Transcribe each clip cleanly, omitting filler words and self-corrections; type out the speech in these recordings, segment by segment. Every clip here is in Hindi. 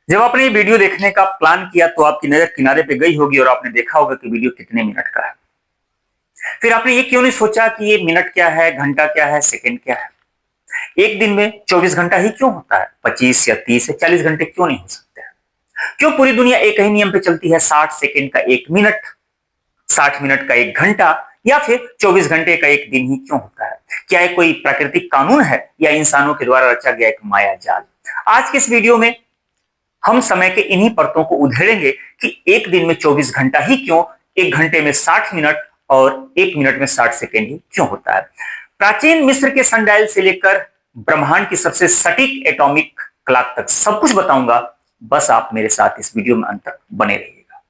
जब आपने ये वीडियो देखने का प्लान किया तो आपकी नजर किनारे पे गई होगी और आपने देखा होगा कि वीडियो कितने मिनट का है। फिर आपने ये क्यों नहीं सोचा कि ये मिनट क्या है, घंटा क्या है, सेकंड क्या है। एक दिन में 24 घंटा ही क्यों होता है, 25 या 30 या 40 घंटे क्यों नहीं हो सकते हैं? क्यों पूरी दुनिया एक ही नियम पे चलती है, 60 सेकंड का एक मिनट, 60 मिनट का एक घंटा, या फिर 24 घंटे का एक दिन ही क्यों होता है? क्या ये कोई प्राकृतिक कानून है या इंसानों के द्वारा रचा गया एक माया जाल? आज के इस वीडियो में हम समय के इन्हीं परतों को उधेड़ेंगे कि एक दिन में 24 घंटा ही क्यों, एक घंटे में 60 मिनट और एक मिनट में 60 सेकेंड ही क्यों होता है। प्राचीन मिस्र के सनडायल से लेकर ब्रह्मांड की सबसे सटीक एटॉमिक क्लॉक तक सब कुछ बताऊंगा। बस आप मेरे साथ इस वीडियो में अंत तक बने रहिएगा।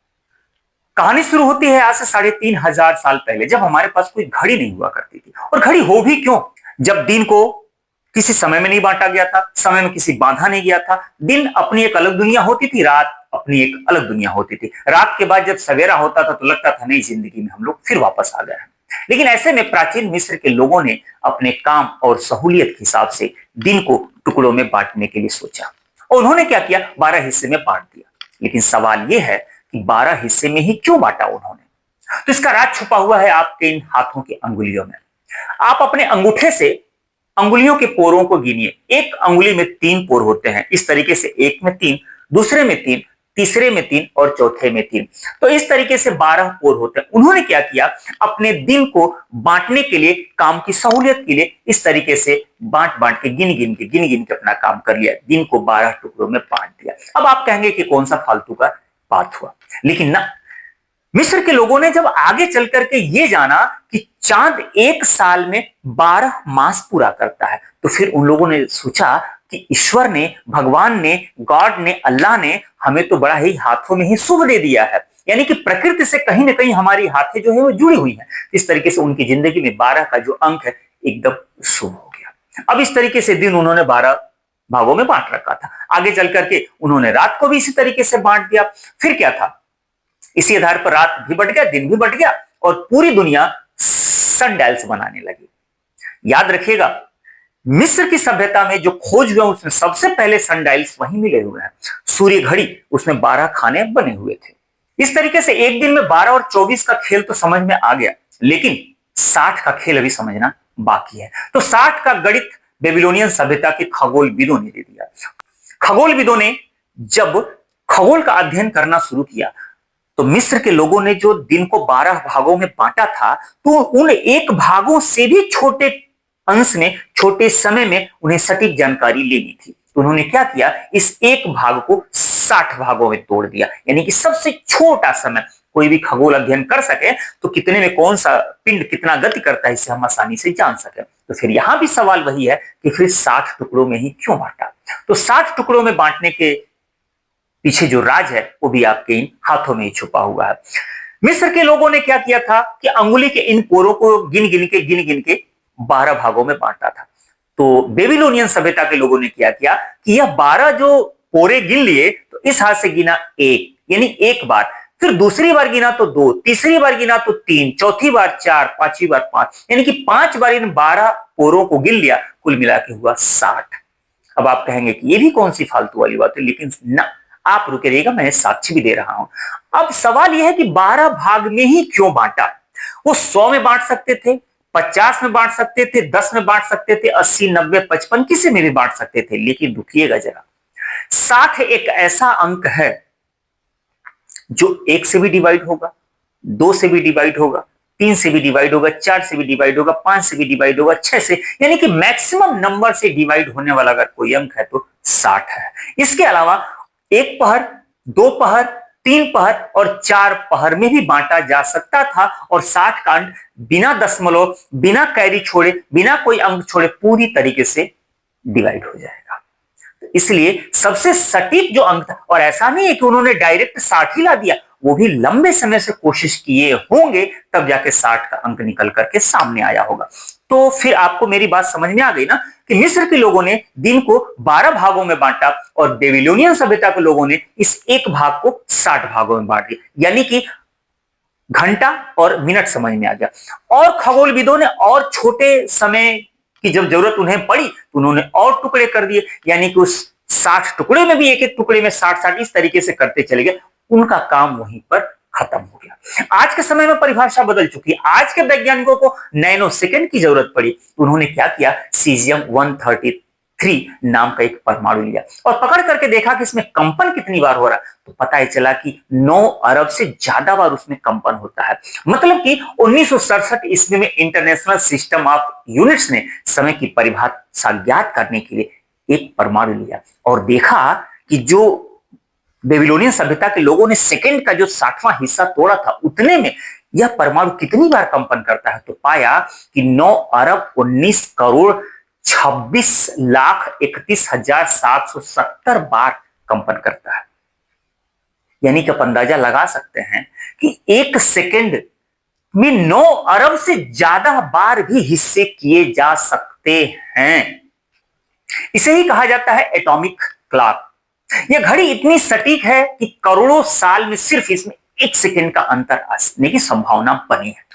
कहानी शुरू होती है आज से 3500 साल पहले, जब हमारे पास कोई घड़ी नहीं हुआ करती थी। और घड़ी हो भी क्यों, जब दिन को किसी समय में नहीं बांटा गया था, समय में किसी बांधा नहीं गया था। दिन अपनी एक अलग दुनिया होती थी, रात अपनी एक अलग दुनिया होती थी। रात के बाद जब सवेरा होता था तो लगता था नई जिंदगी में हम लोग फिर वापस आ गए हैं। लेकिन ऐसे में प्राचीन मिस्र के लोगों ने अपने काम और सहूलियत के हिसाब से दिन को टुकड़ों में बांटने के लिए सोचा और उन्होंने क्या किया, 12 हिस्से में बांट दिया। लेकिन सवाल यह है कि 12 हिस्से में ही क्यों बांटा उन्होंने? तो इसका राज छुपा हुआ है आपके इन हाथों की अंगुलियों में। आप अपने अंगूठे से अंगुलियों के पोरों को गिनिए। एक अंगुली में 3 पोर होते हैं, इस तरीके से एक में 3, दूसरे में 3, तीसरे में 3 और चौथे में 3। तो इस तरीके से 12 पोर होते हैं। उन्होंने क्या किया, अपने दिन को बांटने के लिए, काम की सहूलियत के लिए इस तरीके से बांट बांट के गिन गिन के अपना काम कर लिया। दिन को 12 टुकड़ों में बांट दिया। अब आप कहेंगे कि कौन सा फालतू का बात हुआ, लेकिन ना, मिस्र के लोगों ने जब आगे चल करके ये जाना कि चांद एक साल में 12 मास पूरा करता है, तो फिर उन लोगों ने सोचा कि ईश्वर ने, भगवान ने, गॉड ने, अल्लाह ने हमें तो बड़ा ही हाथों में ही शुभ दे दिया है। यानी कि प्रकृति से कहीं ना कहीं हमारी हाथें जो है वो जुड़ी हुई हैं। इस तरीके से उनकी जिंदगी में 12 का जो अंक है एकदम शुभ हो गया। अब इस तरीके से दिन उन्होंने 12 भागों में बांट रखा था। आगे चल करके उन्होंने रात को भी इसी तरीके से बांट दिया। फिर क्या था, इसी आधार पर रात भी बट गया, दिन भी बट गया और पूरी दुनिया सनडायल्स बनाने लगी। याद रखिएगा, मिस्र की सभ्यता में जो खोज हुआ उसमें सबसे पहले सनडायल्स वहीं मिले हुए हैं। सूर्य घड़ी, उसमें 12 खाने बने हुए थे। इस तरीके से एक दिन में 12 और 24 का खेल तो समझ में आ गया, लेकिन 60 का खेल अभी समझना बाकी है। तो 60 का गणित बेबीलोनियन सभ्यता के खगोलविदों ने दे दिया। खगोलविदों ने जब खगोल का अध्ययन करना शुरू किया तो मिस्र के लोगों ने जो दिन को 12 भागों में बांटा था, तो उन एक भागों से भी छोटे अंश में, छोटे समय में उन्हें सटीक जानकारी लेनी थी। तो उन्होंने क्या किया, इस एक भाग को 60 भागों में तोड़ दिया। यानी कि सबसे छोटा समय कोई भी खगोल अध्ययन कर सके तो कितने में कौन सा पिंड कितना गति करता है, इसे हम आसानी से जान सके। तो फिर यहां भी सवाल वही है कि फिर 60 टुकड़ों में ही क्यों बांटा? तो 60 टुकड़ों में बांटने के पीछे जो राज है वो भी आपके इन हाथों में ही छुपा हुआ है। मिस्र के लोगों ने क्या किया था कि अंगुली के इन पोरों को गिन गिन के 12 भागों में बांटा था। तो बेबीलोनियन सभ्यता के लोगों ने क्या किया कि यह 12 जो पोरे गिन लिए, तो इस हाथ से गिना 1, यानी एक बार, फिर दूसरी बार गिना तो 2, तीसरी बार गिना तो 3, चौथी बार 4, पांचवी बार 5, यानी कि 5 बार इन 12 पोरों को गिन लिया। कुल मिला के हुआ 60। अब आप कहेंगे कि ये भी कौन सी फालतू वाली बात है, लेकिन ना, आप रुके रहिएगा, मैं साक्षी भी दे रहा हूं। अब सवाल यह है कि 12 भाग में ही क्यों बांटा? वो 100 में बांट सकते थे, 50 में बांट सकते थे, 10 में बांट सकते थे, 80, 90, 55 किसी में भी बांट सकते थे। लेकिन रुकिएगा जरा, 60 एक ऐसा अंक है जो 1 से भी डिवाइड होगा, 2 से भी डिवाइड होगा, 3 से भी डिवाइड होगा, 4 से भी डिवाइड होगा, 5 से भी डिवाइड होगा, 6 से, यानी कि मैक्सिमम नंबर से डिवाइड होने वाला अगर कोई अंक है तो 60 है। इसके अलावा 1 पहर, 2 पहर, 3 पहर और 4 पहर में भी बांटा जा सकता था और 60 का अंक बिना दशमलव, बिना कैरी छोड़े, बिना कोई अंक छोड़े पूरी तरीके से डिवाइड हो जाएगा। तो इसलिए सबसे सटीक जो अंक था, और ऐसा नहीं है कि उन्होंने डायरेक्ट 60 ही ला दिया, वो भी लंबे समय से कोशिश किए होंगे, तब जाके 60 का अंक निकल करके सामने आया होगा। तो फिर आपको मेरी बात समझ में आ गई ना कि मिस्र के लोगों ने दिन को 12 भागों में बांटा और बेबीलोनियन सभ्यता के लोगों ने इस एक भाग को 60 भागों में बांट दिया। यानी कि घंटा और मिनट समझ में आ गया। और खगोलविदों ने और छोटे समय की जब जरूरत उन्हें पड़ी तो उन्होंने और टुकड़े कर दिए, यानी कि उस 60 टुकड़े में भी एक एक टुकड़े में 60-60 इस तरीके से करते चले गए, उनका काम वहीं पर खत्म हो गया। आज के समय में परिभाषा बदल चुकी है। आज के वैज्ञानिकों को नैनो सेकंड की जरूरत पड़ी। उन्होंने क्या किया, सीजियम 133 नाम का एक परमाणु लिया और पकड़ करके देखा कि इसमें कंपन कितनी बार हो रहा है, तो पता ही चला कि 9 अरब से ज्यादा बार उसमें कंपन होता है। मतलब कि 1967 ईस्वी में इंटरनेशनल सिस्टम ऑफ यूनिट्स ने समय की परिभाषा ज्ञात करने के लिए एक परमाणु लिया और देखा कि जो बेबीलोनियन सभ्यता के लोगों ने सेकंड का जो 60वां हिस्सा तोड़ा था, उतने में यह परमाणु कितनी बार कंपन करता है, तो पाया कि 9 अरब 19 करोड़ 26,31,770 बार कंपन करता है। यानी कि आप अंदाजा लगा सकते हैं कि एक सेकंड में 9 अरब से ज्यादा बार भी हिस्से किए जा सकते हैं। इसे ही कहा जाता है एटॉमिक क्लॉक। यह घड़ी इतनी सटीक है कि करोड़ों साल में सिर्फ इसमें 1 सेकंड का अंतर आने की संभावना बनी है।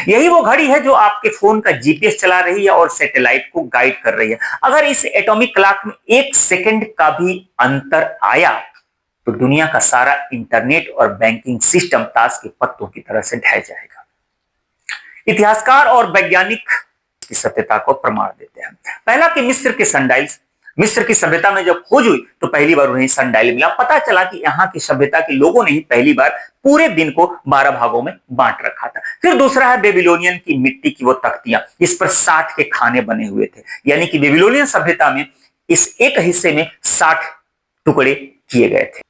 यही वो घड़ी है जो आपके फोन का जीपीएस चला रही है और सैटेलाइट को गाइड कर रही है। अगर इस एटॉमिक क्लॉक में 1 सेकंड का भी अंतर आया तो दुनिया का सारा इंटरनेट और बैंकिंग सिस्टम ताश के पत्तों की तरह से ढह जाएगा। इतिहासकार और वैज्ञानिक की सत्यता को प्रमाण देते हैं। पहला कि मिस्र के सनडाइल्स। मिस्र की सभ्यता में जब खोज हुई तो पहली बार उन्हें सनडाइल मिला। पता चला कि यहाँ की सभ्यता के लोगों ने ही पहली बार पूरे दिन को 12 भागों में बांट रखा था। फिर दूसरा है बेबीलोनियन की मिट्टी की वो तख्तियां, जिस पर 60 के खाने बने हुए थे। यानी कि बेबीलोनियन सभ्यता में इस एक हिस्से में 60 टुकड़े किए गए थे।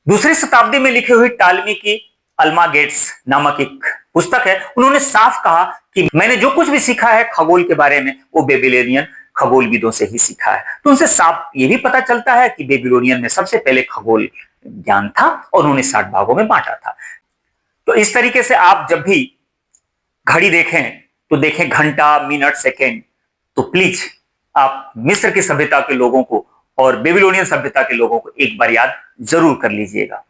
दूसरी शताब्दी में लिखी हुई टालमी की अल्मागेट्स नामक एक पुस्तक है। उन्होंने साफ कहा कि मैंने जो कुछ भी सीखा है खगोल के बारे में वो बेबीलोनियन खगोलविदों से ही सीखा है। तो उनसे साफ ये भी पता चलता है कि बेबीलोनियन में सबसे पहले खगोल ज्ञान था और उन्होंने 60 भागों में बांटा था। तो इस तरीके से आप जब भी घड़ी देखें तो देखें घंटा, मिनट, सेकेंड। तो प्लीज आप मिस्र की सभ्यता के लोगों को और बेबीलोनियन सभ्यता के लोगों को एक बार याद जरूर कर लीजिएगा।